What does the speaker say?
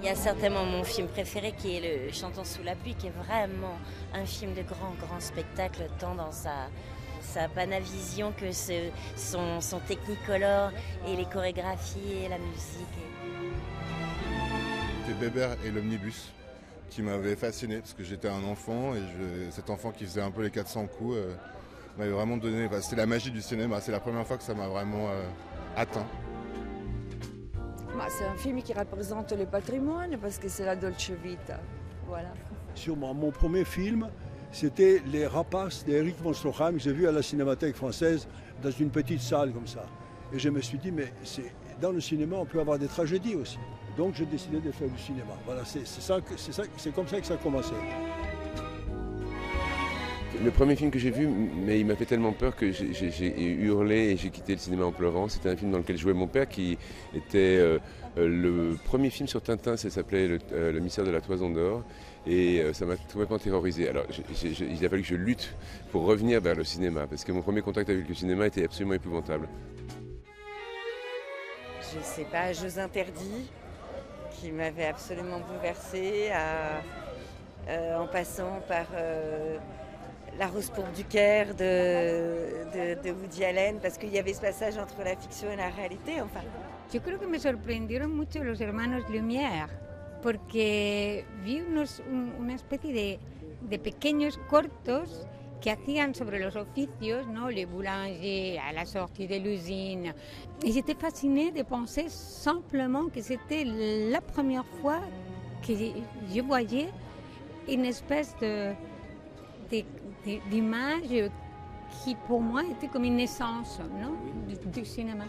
Il y a certainement mon film préféré qui est le Chantons sous la pluie, qui est vraiment un film de grand spectacle, tant dans sa Panavision que son Technicolor et les chorégraphies et la musique. C'était Bébert et l'omnibus qui m'avait fasciné parce que j'étais un enfant et cet enfant qui faisait un peu les 400 coups m'avait vraiment donné, c'était la magie du cinéma, c'est la première fois que ça m'a vraiment atteint. C'est un film qui représente le patrimoine parce que c'est la Dolce Vita. Voilà. Sûrement, mon premier film, c'était Les Rapaces d'Éric von Stroheim que j'ai vu à la Cinémathèque française dans une petite salle comme ça. Et je me suis dit, mais dans le cinéma, on peut avoir des tragédies aussi. Donc j'ai décidé de faire du cinéma. Voilà, c'est comme ça que ça a commencé. Le premier film que j'ai vu, mais il m'a fait tellement peur que j'ai hurlé et j'ai quitté le cinéma en pleurant. C'était un film dans lequel jouait mon père qui était le premier film sur Tintin, ça s'appelait Le mystère de la Toison d'Or et ça m'a complètement terrorisé. Alors il a fallu que je lutte pour revenir vers le cinéma parce que mon premier contact avec le cinéma était absolument épouvantable. Je ne sais pas, Jeux interdits qui m'avait absolument bouleversée en passant par La Rose pourpre du Caire de Woody Allen, parce qu'il y avait ce passage entre la fiction et la réalité. Enfin. Yo creo que me sorprendieron mucho los hermanos Lumière, porque vi una especie de pequeños cortos que hacían sobre los oficios, ¿no? Les boulangers à la sortie de l'usine. Et j'étais fascinée de penser simplement que c'était la première fois que je voyais une espèce d'image qui pour moi était comme une naissance, non? Du cinéma.